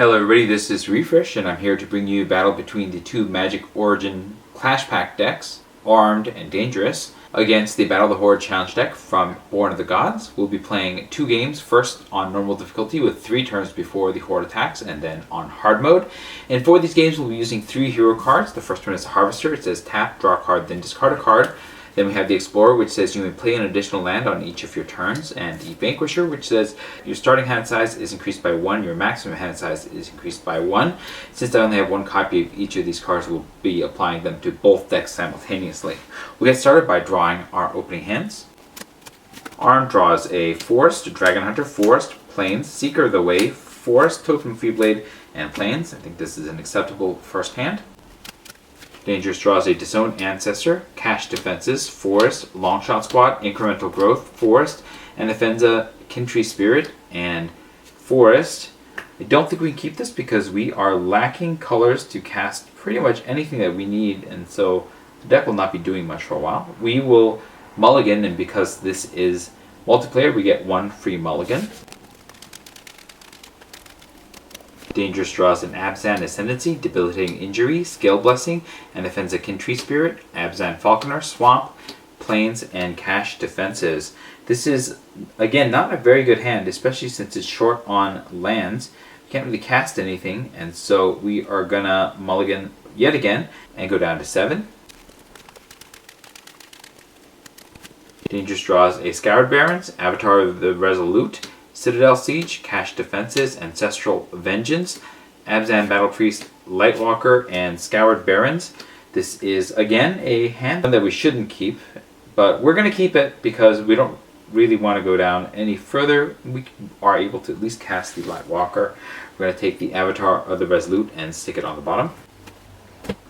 Hello everybody, this is Refresh, and I'm here to bring you a battle between the two Magic Origin Clash Pack decks, Armed and Dangerous, against the Battle of the Horde Challenge deck from Born of the Gods. We'll be playing 2 games, first on normal difficulty with 3 turns before the Horde attacks, and then on hard mode. And for these games we'll be using 3 hero cards. The first one is the Harvester. It says tap, draw a card, then discard a card. Then we have the Explorer, which says you may play an additional land on each of your turns, and the Vanquisher, which says your starting hand size is increased by 1, your maximum hand size is increased by 1. Since I only have 1 copy of each of these cards, we'll be applying them to both decks simultaneously. We'll get started by drawing our opening hands. Arm draws a Forest, Dragon Hunter, Forest, Plains, Seeker of the Way, Forest, Totem Freeblade, and Plains. I think this is an acceptable first hand. Dangerous draws a Disown Ancestor, Cash Defenses, Forest, Longshot Squad, Incremental Growth, Forest, and Defensa Kintree Spirit, and Forest. I don't think we can keep this because we are lacking colors to cast pretty much anything that we need, and so the deck will not be doing much for a while. We will mulligan, and because this is multiplayer, we get 1 free mulligan. Dangerous draws an Abzan Ascendancy, Debilitating Injury, Scale Blessing, and Defensa Kintree Spirit, Abzan Falconer, Swamp, Plains, and Cash Defenses. This is, again, not a very good hand, especially since it's short on lands. You can't really cast anything, and so we are gonna mulligan yet again and go down to 7. Dangerous draws a Scoured Barrens, Avatar of the Resolute, Citadel Siege, Cash Defenses, Ancestral Vengeance, Abzan Battle Priest, Lightwalker, and Scoured Barrens. This is, again, a hand that we shouldn't keep, but we're going to keep it because we don't really want to go down any further. We are able to at least cast the Lightwalker. We're going to take the Avatar of the Resolute and stick it on the bottom.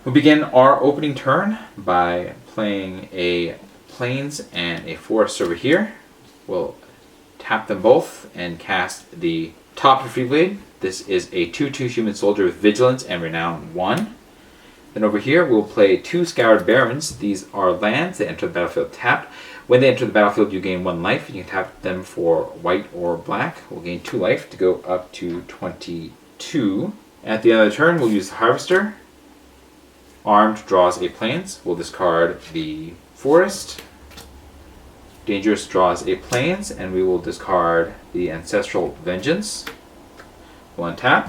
We'll begin our opening turn by playing a Plains and a Forest over here. We'll tap them both and cast the top of Freeblade. This is a 2/2 Human Soldier with Vigilance and Renown 1. Then over here we'll play 2 Scoured Barrens. These are lands that enter the battlefield tapped. When they enter the battlefield you gain 1 life. You can tap them for white or black. We'll gain 2 life to go up to 22. At the end of the turn we'll use the Harvester. Armed draws a Plains. We'll discard the Forest. Dangerous draws a Plains, and we will discard the Ancestral Vengeance. We'll untap.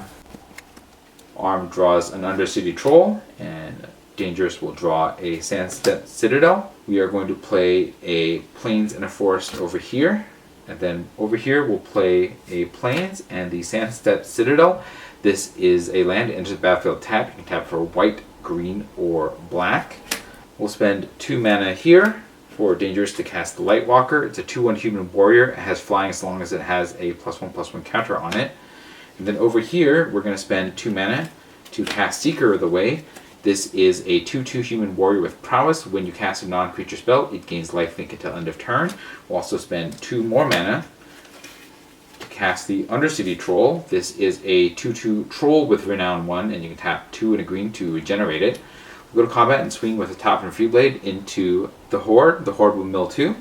Armed draws an Undercity Troll, and Dangerous will draw a Sandstep Citadel. We are going to play a Plains and a Forest over here, and then over here we'll play a Plains and the Sandstep Citadel. This is a land that enters the battlefield tapped. You can tap for white, green, or black. We'll spend 2 mana here for Dangerous to cast the Lightwalker. It's a 2/1 Human Warrior. It has flying as long as it has a +1/+1 counter on it. And then over here, we're going to spend 2 mana to cast Seeker of the Way. This is a 2/2 Human Warrior with Prowess. When you cast a non-creature spell, it gains lifelink until end of turn. We'll also spend 2 more mana to cast the Undercity Troll. This is a 2/2 Troll with Renown 1, and you can tap 2 and a green to regenerate it. Go to combat and swing with the top and Freeblade into the Horde. The Horde will mill 2.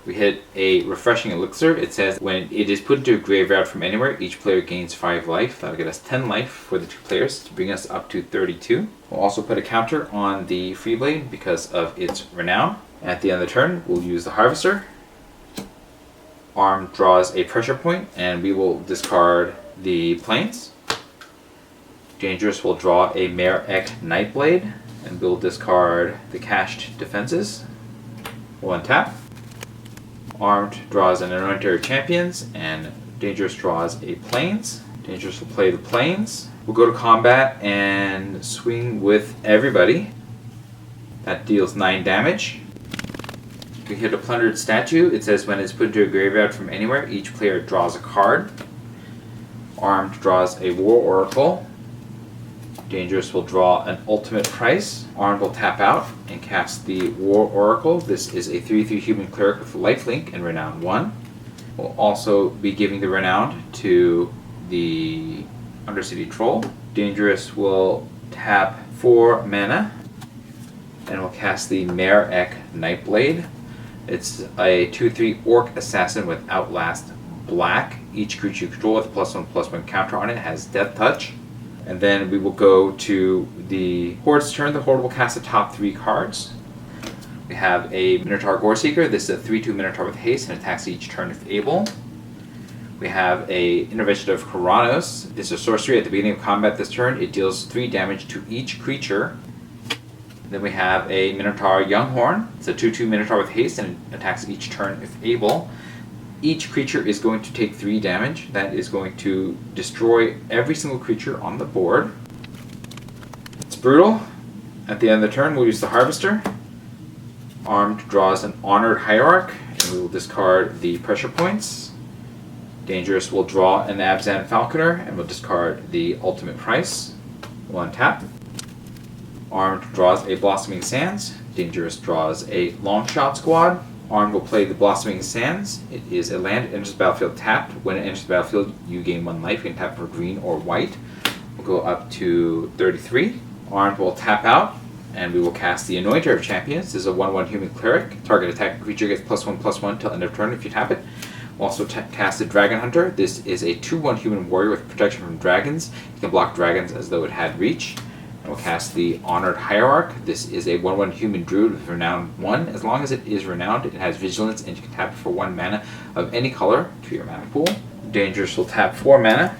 We hit a Refreshing Elixir. It says when it is put into a graveyard from anywhere, each player gains 5 life. That'll get us 10 life for the 2 players to bring us up to 32. We'll also put a counter on the Freeblade because of its Renown. At the end of the turn, we'll use the Harvester. Arm draws a Pressure Point, and we will discard the Plains. Dangerous will draw a Mare-Ek Nightblade, and we'll discard the Cached Defenses. We'll untap. Armed draws an Anointer of Champions, and Dangerous draws a Plains. Dangerous will play the Plains. We'll go to combat and swing with everybody. That deals 9 damage. We hit a Plundered Statue. It says when it's put into a graveyard from anywhere, each player draws a card. Armed draws a War Oracle. Dangerous will draw an Ultimate Price. Armed will tap out and cast the War Oracle. This is a 3/3 Human Cleric with Lifelink and Renown 1. We'll also be giving the Renown to the Undercity Troll. Dangerous will tap 4 mana and will cast the Mare-Ek Nightblade. It's a 2/3 Orc Assassin with Outlast Black. Each creature you control with a +1/+1 counter on it has Death Touch. And then we will go to the Horde's turn. The Horde will cast the top 3 cards. We have a Minotaur Goreseeker. This is a 3/2 Minotaur with haste and attacks each turn if able. We have a Intervention of Keranos. This is a sorcery. At the beginning of combat this turn, it deals 3 damage to each creature. Then we have a Minotaur Younghorn. It's a 2/2 Minotaur with haste and attacks each turn if able. Each creature is going to take 3 damage. That is going to destroy every single creature on the board. It's brutal. At the end of the turn, we'll use the Harvester. Armed draws an Honored Hierarch, and we will discard the pressure points. Dangerous will draw an Abzan Falconer, and we'll discard the Ultimate Price. We'll untap. Armed draws a Blossoming Sands. Dangerous draws a Longshot Squad. Armed will play the Blossoming Sands. It is a land. It enters the battlefield tapped. When it enters the battlefield, you gain 1 life. You can tap for green or white. We'll go up to 33. Armed will tap out, and we will cast the Anointer of Champions. This is a 1/1 human cleric. Target attacking creature gets +1/+1 till end of turn if you tap it. We'll also cast the Dragon Hunter. This is a 2/1 human warrior with protection from dragons. You can block dragons as though it had reach. And we'll cast the Honored Hierarch. This is a 1/1 human druid with renown 1. As long as it is renowned, it has vigilance, and you can tap for 1 mana of any color to your mana pool. Dangerous will tap 4 mana.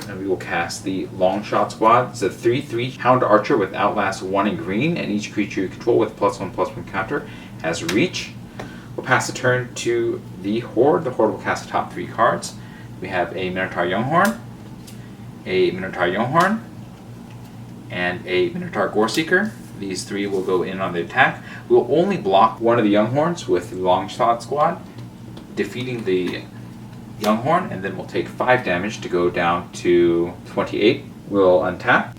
And we will cast the Longshot Squad. It's a 3/3 Hound Archer with Outlast 1 in green, and each creature you control with +1/+1 counter has reach. We'll pass the turn to the Horde. The Horde will cast the top 3 cards. We have a Minotaur Younghorn, a Minotaur Younghorn, and a Minotaur Goreseeker. These 3 will go in on the attack. We will only block one of the Younghorns with the Longshot Squad, defeating the Younghorn, and then we'll take 5 damage to go down to 28. We'll untap.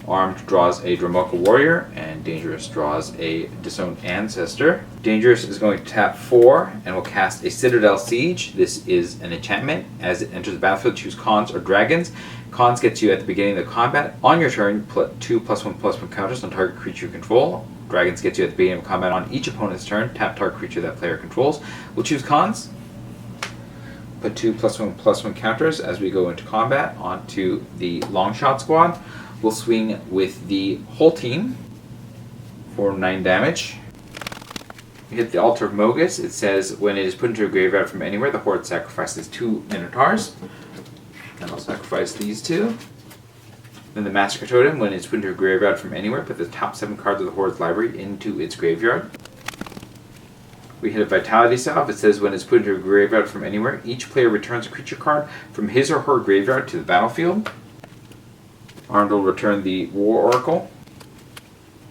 Armed draws a Dromoka Warrior, and Dangerous draws a Disowned Ancestor. Dangerous is going to tap 4, and will cast a Citadel Siege. This is an enchantment. As it enters the battlefield, choose Khans or Dragons. Khans gets you at the beginning of the combat. On your turn, put 2 +1/+1 counters on target creature you control. Dragons get you at the beginning of combat on each opponent's turn. Tap target creature that player controls. We'll choose Khans. Put 2 +1/+1 counters as we go into combat onto the Longshot Squad. We'll swing with the whole team for 9 damage. We hit the Altar of Mogus. It says when it is put into a graveyard from anywhere, the Horde sacrifices 2 Minotaurs. And I'll sacrifice these 2. Then the Massacre Totem, when it's put into a graveyard from anywhere, put the top 7 cards of the Horde's library into its graveyard. We hit a Vitality Salve. It says when it's put into a graveyard from anywhere, each player returns a creature card from his or her graveyard to the battlefield. Armed will return the War Oracle.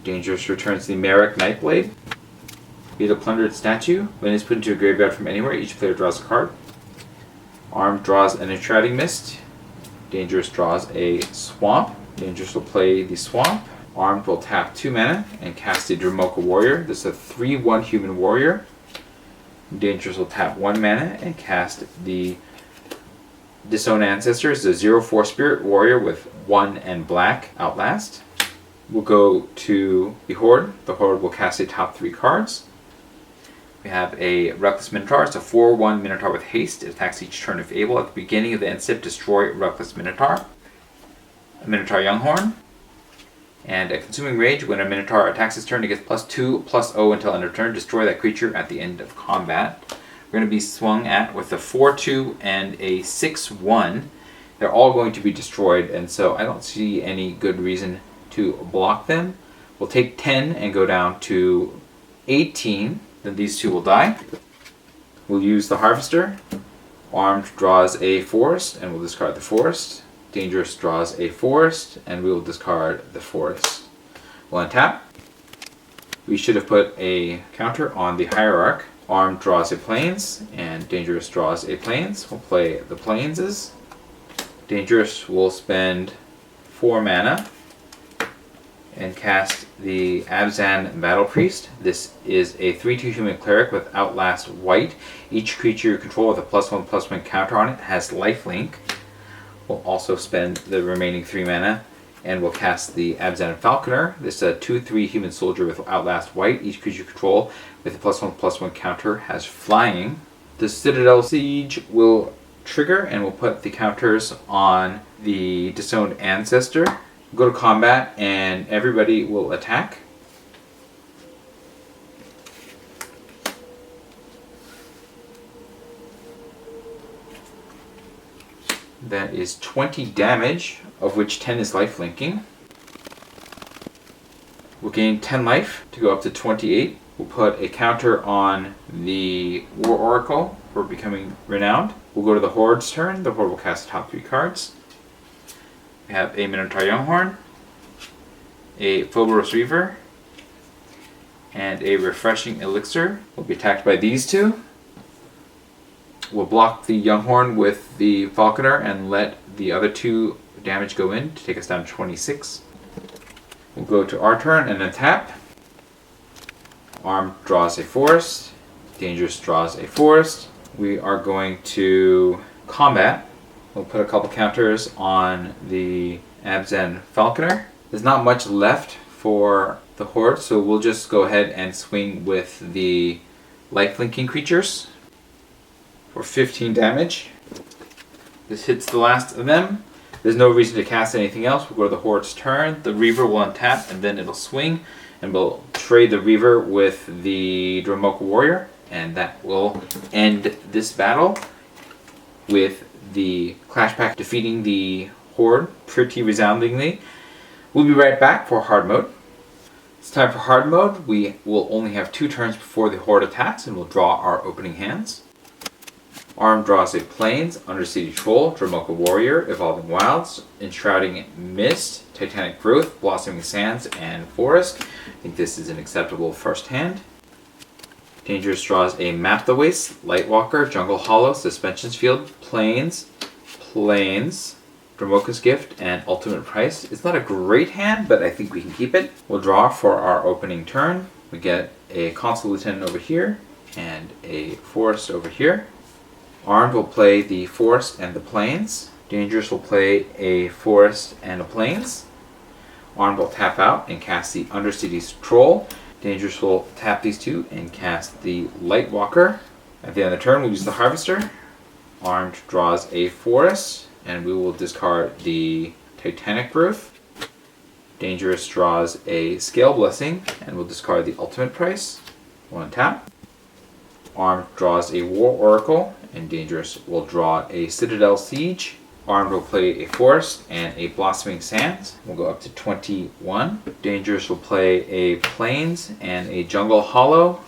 Dangerous returns the Merrick Nightblade. We hit a Plundered Statue. When it's put into a graveyard from anywhere, each player draws a card. Armed draws an Enshrouding Mist. Dangerous draws a Swamp. Dangerous will play the Swamp. Armed will tap 2 mana and cast the Dromoka Warrior. This is a 3/1 human warrior. Dangerous will tap 1 mana and cast the Disowned Ancestor. It's a 0/4 Spirit Warrior with 1 and black Outlast. We'll go to the Horde. The Horde will cast the top 3 cards. We have a Reckless Minotaur. It's a 4/1 Minotaur with haste. It attacks each turn if able. At the beginning of the end step, destroy Reckless Minotaur. A Minotaur Younghorn. And a Consuming Rage. When a Minotaur attacks its turn, it gets +2/+0 until end of turn. Destroy that creature at the end of combat. We're going to be swung at with a 4/2 and a 6/1. They're all going to be destroyed, and so I don't see any good reason to block them. We'll take 10 and go down to 18. Then these 2 will die. We'll use the Harvester. Armed draws a Forest, and we'll discard the Forest. Dangerous draws a Forest, and we will discard the Forest. We'll untap. We should have put a counter on the Hierarch. Armed draws a Plains, and Dangerous draws a Plains. We'll play the Plainses. Dangerous will spend 4 mana and cast the Abzan Battle Priest. This is a 3/2 human cleric with Outlast White. Each creature you control with a +1/+1 counter on it has lifelink. We'll also spend the remaining 3 mana and we'll cast the Abzan Falconer. This is a 2/3 human soldier with Outlast White. Each creature you control with a +1/+1 counter has flying. The Citadel Siege will trigger, and we'll put the counters on the Disowned Ancestor. We'll go to combat, and everybody will attack. That is 20 damage, of which 10 is lifelinking. We'll gain 10 life to go up to 28. We'll put a counter on the War Oracle for becoming renowned. We'll go to the Horde's turn. The Horde will cast the top 3 cards. We have a Minotaur Younghorn, a Phobos Reaver, and a Refreshing Elixir. We'll be attacked by these two. We'll block the Younghorn with the Falconer and let the other 2 damage go in to take us down to 26. We'll go to our turn and then tap. Armed draws a forest. Dangerous draws a forest. We are going to combat. We'll put a couple counters on the Abzan Falconer. There's not much left for the Horde, so we'll just go ahead and swing with the lifelinking creatures for 15 damage. This hits the last of them. There's no reason to cast anything else. We'll go to the Horde's turn. The Reaver will untap, and then it'll swing, and we'll trade the Reaver with the Dromoka Warrior, and that will end this battle with the Clash Pack defeating the Horde pretty resoundingly. We'll be right back for hard mode. It's time for hard mode. We will only have 2 turns before the Horde attacks, and we'll draw our opening hands. Arm draws a Plains, Undercity Troll, Dromoka Warrior, Evolving Wilds, Enshrouding Mist, Titanic Growth, Blossoming Sands, and Forest. I think this is an acceptable first hand. Dangerous draws a Map the Waste, Lightwalker, Jungle Hollow, Suspensions Field, Plains, Dromoka's Gift, and Ultimate Price. It's not a great hand, but I think we can keep it. We'll draw for our opening turn. We get a Consul Lieutenant over here, and a Forest over here. Armed will play the Forest and the Plains. Dangerous will play a Forest and a Plains. Armed will tap out and cast the Undercity's Troll. Dangerous will tap these 2 and cast the Lightwalker. At the end of the turn, we'll use the Harvester. Armed draws a Forest, and we will discard the Titanic Growth. Dangerous draws a Scale Blessing, and we'll discard the Ultimate Price. We'll untap. Armed draws a War Oracle, and Dangerous will draw a Citadel Siege. Armed will play a Forest and a Blossoming Sands. We'll go up to 21. Dangerous will play a Plains and a Jungle Hollow.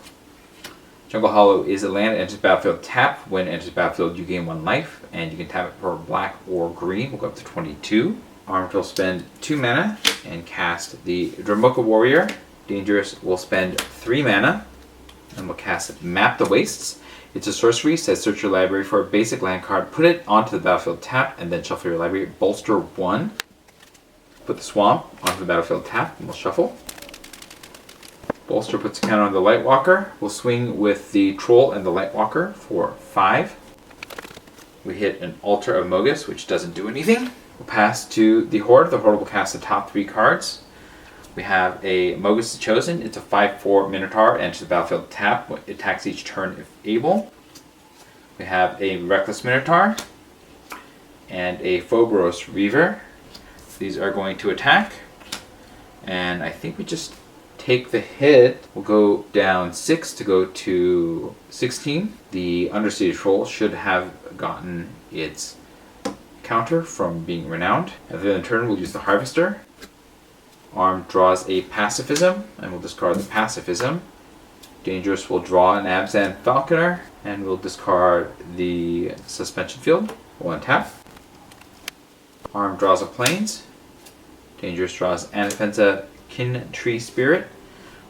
Jungle Hollow is a land that enters the battlefield tap. When it enters the battlefield, you gain 1 life, and you can tap it for black or green. We'll go up to 22. Armed will spend 2 mana and cast the Dromoka Warrior. Dangerous will spend 3 mana. And we'll cast Map the Wastes. It's a sorcery, says search your library for a basic land card, put it onto the battlefield tap, and then shuffle your library. Bolster 1. Put the Swamp onto the battlefield tap, and we'll shuffle. Bolster puts a counter on the Lightwalker. We'll swing with the Troll and the Lightwalker for 5. We hit an Altar of Mogus, which doesn't do anything. We'll pass to the Horde. The Horde will cast the top 3 cards. We have a Mogus the Chosen. It's a 5/4 Minotaur, enters the battlefield tap. It attacks each turn if able. We have a Reckless Minotaur and a Phobos Reaver. These are going to attack, and I think we just take the hit. We'll go down 6 to go to 16. The Undercity Troll should have gotten its counter from being renowned. At the end of the turn, we'll use the Harvester. Armed draws a Pacifism, and we'll discard the Pacifism. Dangerous will draw an Abzan Falconer, and we'll discard the Suspension Field. We'll untap. Armed draws a Plains. Dangerous draws Anafenza Kin Tree Spirit.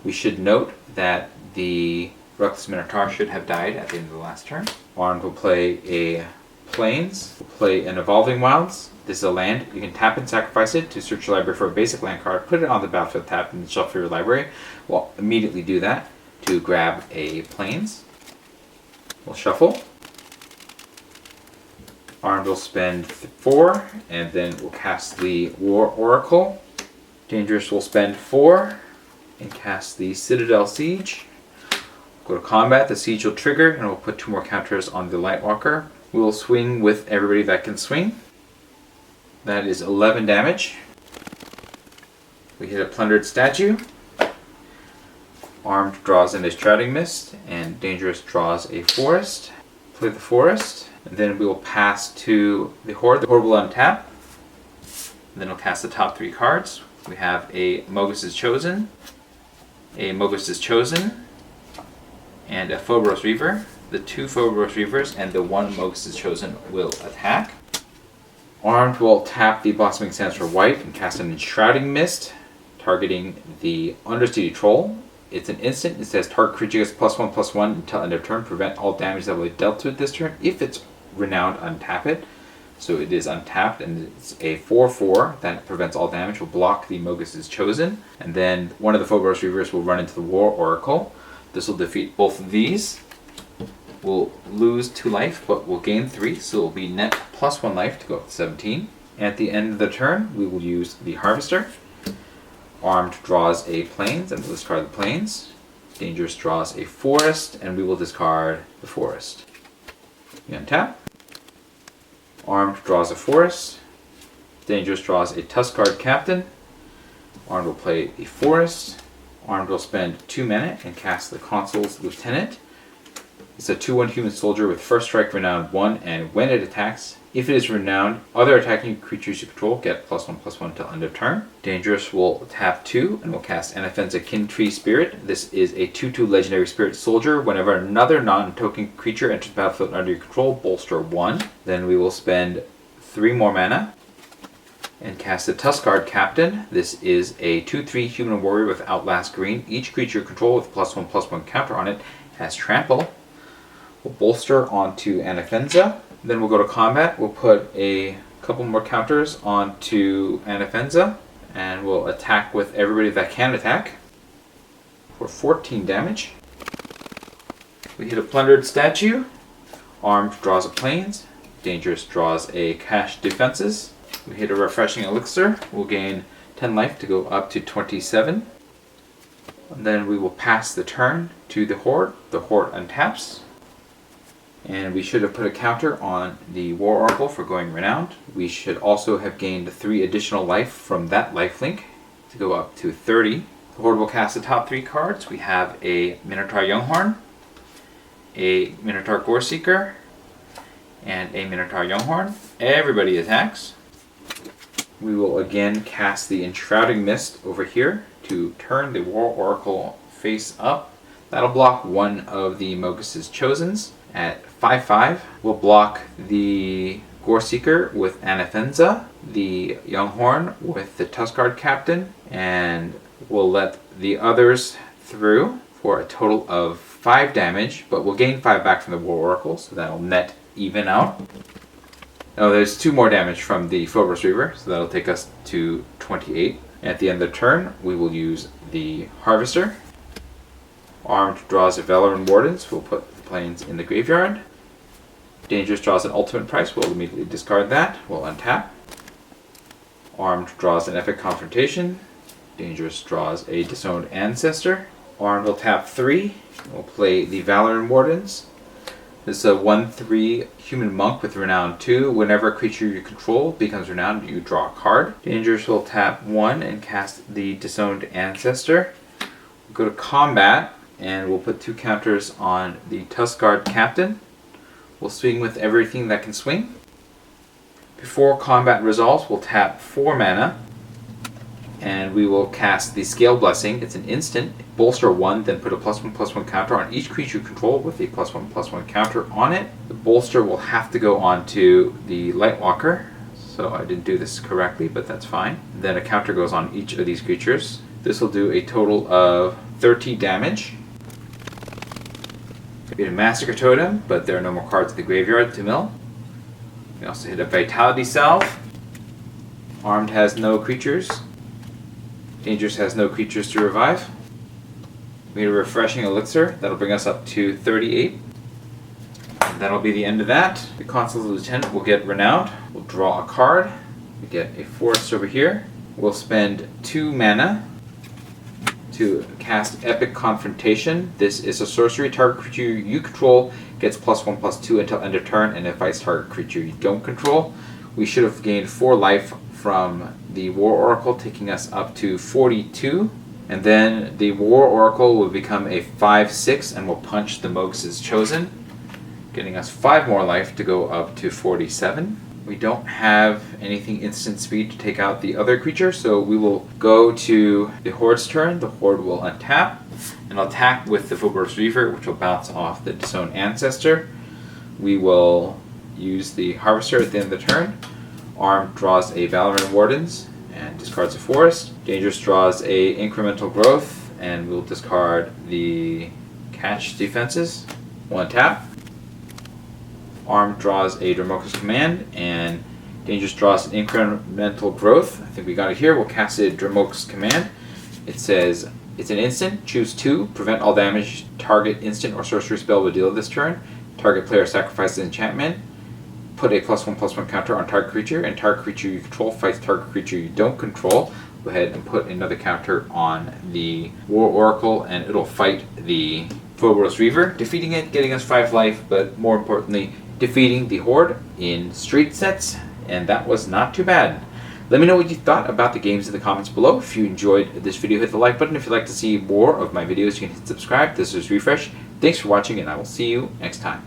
We should note that the Reckless Minotaur should have died at the end of the last turn. Armed will play a Plains. We'll play an Evolving Wilds. This is a land. You can tap and sacrifice it to search your library for a basic land card, put it on the battlefield tap, and shuffle your library. We'll immediately do that to grab a Plains. We'll shuffle. Armed will spend 4, and then we'll cast the War Oracle. Dangerous will spend 4 and cast the Citadel Siege. Go to combat. The Siege will trigger, and we'll put 2 more counters on the Lightwalker. We'll swing with everybody that can swing. That is 11 damage. We hit a plundered statue. Armed draws in a Shrouding Mist, and Dangerous draws a forest. Play the forest, and then we will pass to the Horde. The Horde will untap. And then we'll cast the top 3 cards. We have a Mogus's Chosen, a Mogus's Chosen, and a Phobos Reaver. The 2 Phobos Reavers and the 1 Mogus's Chosen will attack. Armed will tap the Blossoming Sands for white and cast an Enshrouding Mist, targeting the Undercity Troll. It's an instant. It says target creature gets +1/+1 until end of turn. Prevent all damage that will be dealt to it this turn. If it's renowned, untap it. So it is untapped, and it's a 4/4 that prevents all damage. Will block the Mogus's Chosen, and then one of the Phobos Reavers will run into the War Oracle. This will defeat both of these. We'll lose 2 life, but we'll gain 3, so it will be net +1 life to go up to 17. At the end of the turn, we will use the Harvester. Armed draws a Plains, and we'll discard the Plains. Dangerous draws a Forest, and we will discard the Forest. We untap. Armed draws a Forest. Dangerous draws a Tuskguard Captain. Armed will play a Forest. Armed will spend 2 mana and cast the Consul's Lieutenant. It's a 2/1 human soldier with first strike renowned 1, and when it attacks, if it is renowned, other attacking creatures you control get +1/+1 till end of turn. Dangerous will tap 2 and will cast Anafenza Kin Tree Spirit. This is a 2/2 legendary spirit soldier. Whenever another non-token creature enters the battlefield under your control, bolster 1. Then we will spend 3 more mana and cast the Tuskguard Captain. This is a 2/3 human warrior with Outlast Green. Each creature you control with +1/+1 counter on it has Trample. We'll bolster onto Anafenza. Then we'll go to combat. We'll put a couple more counters onto Anafenza, and we'll attack with everybody that can attack for 14 damage. We hit a plundered statue. Armed draws a Plains. Dangerous draws a Cash Defenses. We hit a refreshing elixir. We'll gain 10 life to go up to 27. And then we will pass the turn to the Horde. The Horde untaps. And we should have put a counter on the War Oracle for going renowned. We should also have gained 3 additional life from that lifelink to go up to 30. The Horde will cast the top 3 cards. We have a Minotaur Younghorn, a Minotaur Goreseeker, and a Minotaur Younghorn. Everybody attacks. We will again cast the Enshrouding Mist over here to turn the War Oracle face up. That'll block one of the Mogus's Chosens. At 5/5, we'll block the Goreseeker with Anafenza, the Younghorn with the Tuskguard Captain, and we'll let the others through for a total of 5 damage, but we'll gain 5 back from the War Oracle, so that'll net even out. Now there's 2 more damage from the Phobos Reaver, so that'll take us to 28. At the end of the turn, we will use the Harvester. Armed draws a Valoran Wardens. We'll put the Plains in the graveyard. Dangerous draws an Ultimate Price. We'll immediately discard that. We'll untap. Armed draws an Epic Confrontation. Dangerous draws a Disowned Ancestor. Armed will tap 3. We'll play the Valoran Wardens. This is a 1/3 human monk with Renown 2. Whenever a creature you control becomes renowned, you draw a card. Dangerous will tap 1 and cast the Disowned Ancestor. We'll go to combat, and we'll put 2 counters on the Tuskguard Captain. We'll swing with everything that can swing. Before combat resolves, we'll tap 4 mana, and we will cast the Scale Blessing. It's an instant. Bolster 1, then put a +1/+1 counter on each creature you control with a +1/+1 counter on it. The bolster will have to go onto the Lightwalker, so I didn't do this correctly, but that's fine. Then a counter goes on each of these creatures. This will do a total of 30 damage. We hit a Massacre Totem, but there are no more cards in the graveyard to mill. We also hit a Vitality Salve. Armed has no creatures. Dangerous has no creatures to revive. We hit a Refreshing Elixir. That'll bring us up to 38. And that'll be the end of that. The Consul's Lieutenant will get Renowned. We'll draw a card. We get a Forest over here. We'll spend 2 mana to cast Epic Confrontation. This is a sorcery. Target creature you control gets +1/+2 until end of turn, and it fights target creature you don't control. We should have gained 4 life from the War Oracle, taking us up to 42. And then the War Oracle will become a 5/6 and will punch the Mogs' Chosen, getting us 5 more life to go up to 47. We don't have anything instant speed to take out the other creature, so we will go to the Horde's turn. The Horde will untap and attack with the Phobos Reaver, which will bounce off the Disowned Ancestor. We will use the Harvester at the end of the turn. Armed draws a Valorant Wardens and discards a Forest. Dangerous draws a Incremental Growth, and we'll discard the Catch Defenses. One tap. Armed draws a Dromoka's Command, and Dangerous draws an Incremental Growth. I think we got it here. We'll cast a Dromoka's Command. It says, it's an instant. Choose 2. Prevent all damage target instant or sorcery spell will deal this turn. Target player sacrifices enchantment. Put a +1/+1 counter on target creature, and target creature you control fights target creature you don't control. Go ahead and put another counter on the War Oracle, and it'll fight the Phobos Reaver, defeating it, getting us 5 life, but more importantly, defeating the Horde in street sets, and that was not too bad. Let me know what you thought about the games in the comments below. If you enjoyed this video, hit the like button. If you'd like to see more of my videos, you can hit subscribe. This is Refresh. Thanks for watching, and I will see you next time.